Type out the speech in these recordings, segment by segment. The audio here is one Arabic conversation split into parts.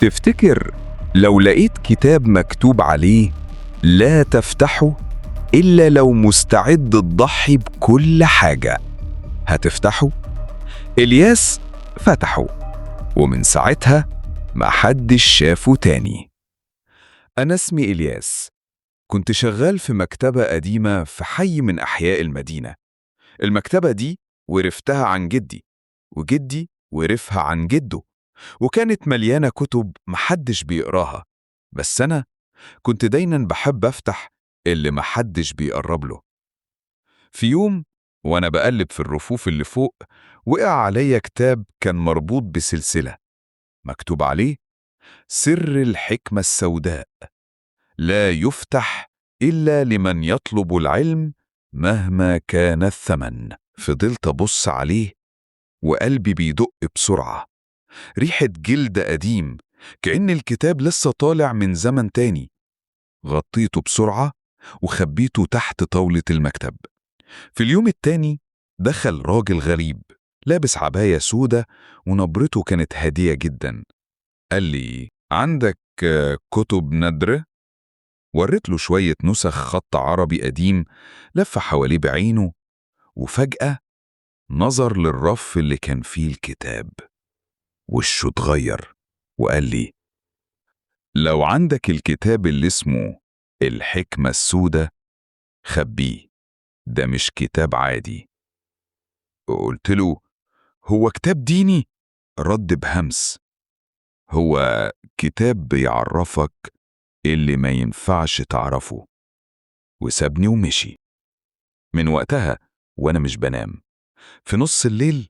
تفتكر لو لقيت كتاب مكتوب عليه لا تفتحه إلا لو مستعد تضحي بكل حاجة، هتفتحه؟ إلياس فتحه، ومن ساعتها محدش شافه تاني. أنا اسمي إلياس، كنت شغال في مكتبة قديمة في حي من أحياء المدينة. المكتبة دي ورثتها عن جدي، وجدي ورثها عن جده، وكانت مليانة كتب محدش بيقراها، بس أنا كنت دايما بحب أفتح اللي محدش بيقرب له. في يوم وأنا بقلب في الرفوف اللي فوق، وقع عليا كتاب كان مربوط بسلسلة مكتوب عليه: سر الحكمة السوداء، لا يفتح إلا لمن يطلب العلم مهما كان الثمن. فضلت أبص عليه وقلبي بيدق بسرعة، ريحة جلد قديم، كأن الكتاب لسه طالع من زمن تاني. غطيته بسرعة وخبيته تحت طاولة المكتب. في اليوم التاني دخل راجل غريب لابس عباية سودة ونبرته كانت هادية جدا. قال لي: عندك كتب نادرة؟ وريت له شوية نسخ خط عربي قديم لف حواليه بعينه، وفجأة نظر للرف اللي كان فيه الكتاب. وشه اتغير وقال لي: لو عندك الكتاب اللي اسمه الحكمة السودة خبيه، ده مش كتاب عادي. قلت له: هو كتاب ديني؟ رد بهمس: هو كتاب بيعرفك اللي ما ينفعش تعرفه. وسابني ومشي. من وقتها وانا مش بنام. في نص الليل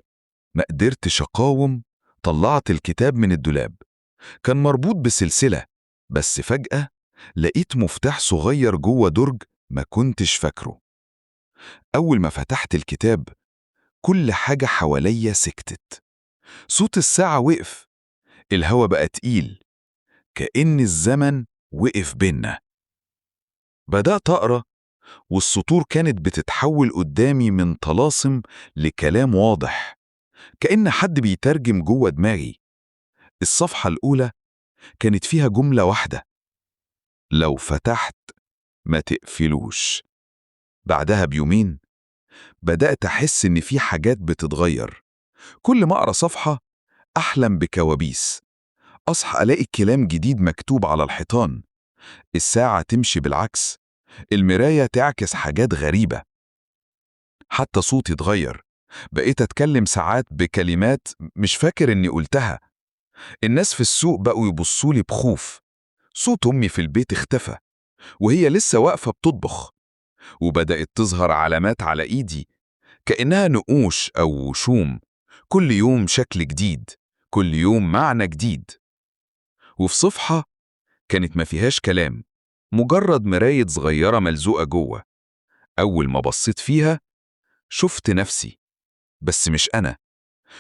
ما قدرتش اقاوم، طلعت الكتاب من الدولاب. كان مربوط بسلسلة، بس فجأة لقيت مفتاح صغير جوه درج ما كنتش فاكره. أول ما فتحت الكتاب كل حاجة حواليا سكتت. صوت الساعة وقف، الهوا بقى تقيل، كأن الزمن وقف بينا. بدأت أقرأ، والسطور كانت بتتحول قدامي من طلاسم لكلام واضح، كأن حد بيترجم جوه دماغي. الصفحة الأولى كانت فيها جملة واحدة: لو فتحت ما تقفلوش. بعدها بيومين بدأت أحس إن في حاجات بتتغير. كل ما أقرأ صفحة أحلم بكوابيس، أصحى ألاقي كلام جديد مكتوب على الحيطان، الساعة تمشي بالعكس، المراية تعكس حاجات غريبة. حتى صوتي اتغير، بقيت أتكلم ساعات بكلمات مش فاكر إني قلتها. الناس في السوق بقوا يبصولي بخوف. صوت أمي في البيت اختفى وهي لسه واقفة بتطبخ، وبدأت تظهر علامات على إيدي كأنها نقوش أو وشوم. كل يوم شكل جديد، كل يوم معنى جديد. وفي صفحة كانت ما فيهاش كلام، مجرد مراية صغيرة ملزوقة جوه. أول ما بصيت فيها شفت نفسي، بس مش أنا.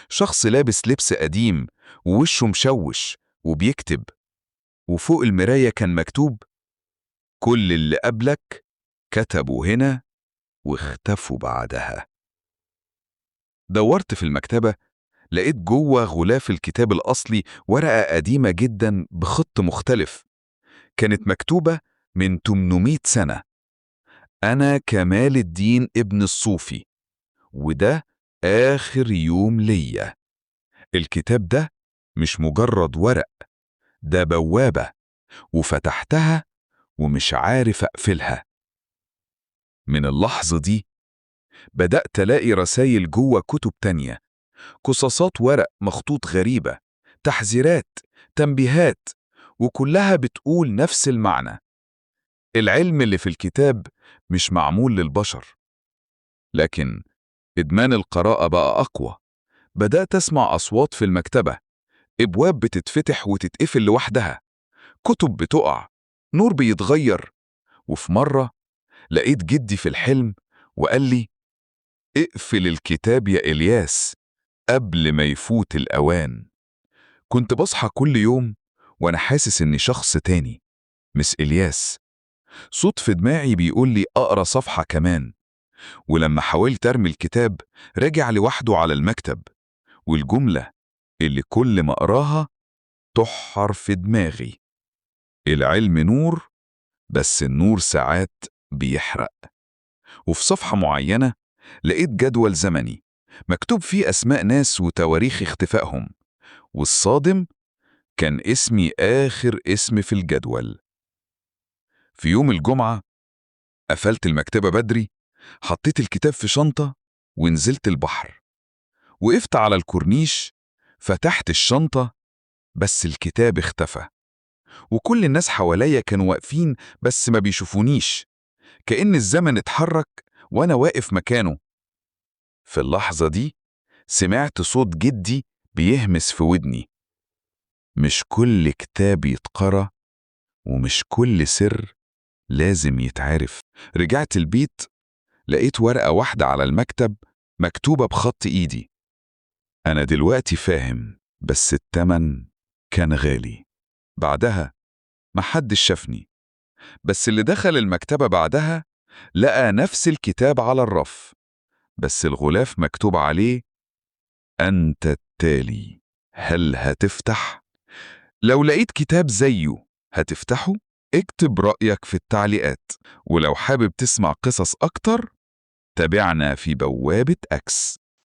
شخص لابس لبس قديم ووشه مشوش وبيكتب، وفوق المراية كان مكتوب: كل اللي قبلك كتبوا هنا واختفوا بعدها. دورت في المكتبة، لقيت جوه غلاف الكتاب الأصلي ورقة قديمة جدا بخط مختلف، كانت مكتوبة من 800 سنة: أنا كمال الدين ابن الصوفي، وده آخر يوم ليا. الكتاب ده مش مجرد ورق، ده بوابة، وفتحتها ومش عارف أقفلها. من اللحظة دي بدأت ألاقي رسايل جوه كتب تانية، قصصات ورق مخطوط غريبة، تحذيرات، تنبيهات، وكلها بتقول نفس المعنى: العلم اللي في الكتاب مش معمول للبشر. لكن إدمان القراءة بقى أقوى. بدأت أسمع أصوات في المكتبة، أبواب بتتفتح وتتقفل لوحدها، كتب بتقع، نور بيتغير. وفي مرة لقيت جدي في الحلم وقال لي: اقفل الكتاب يا إلياس قبل ما يفوت الأوان. كنت بصحى كل يوم وأنا حاسس إني شخص تاني، مش إلياس. صوت في دماغي بيقول لي أقرأ صفحة كمان، ولما حاولت أرمي الكتاب رجع لوحده على المكتب. والجملة اللي كل ما أقراها تحر في دماغي. العلم نور، بس النور ساعات بيحرق. وفي صفحة معينة لقيت جدول زمني مكتوب فيه أسماء ناس وتواريخ اختفائهم، والصادم كان اسمي آخر اسم في الجدول. في يوم الجمعة قفلت المكتبة بدري، حطيت الكتاب في شنطة ونزلت البحر. وقفت على الكورنيش، فتحت الشنطة، بس الكتاب اختفى. وكل الناس حواليا كانوا واقفين بس ما بيشوفونيش، كأن الزمن اتحرك وأنا واقف مكانه. في اللحظة دي سمعت صوت جدي بيهمس في ودني: مش كل كتاب يتقرأ، ومش كل سر لازم يتعرف. رجعت البيت، لقيت ورقة واحدة على المكتب مكتوبة بخط إيدي: أنا دلوقتي فاهم، بس التمن كان غالي. بعدها محدش شافني، بس اللي دخل المكتبة بعدها لقى نفس الكتاب على الرف، بس الغلاف مكتوب عليه: أنت التالي، هل هتفتح؟ لو لقيت كتاب زيه هتفتحه؟ اكتب رأيك في التعليقات، ولو حابب تسمع قصص أكتر تابعنا في بوابة أكس.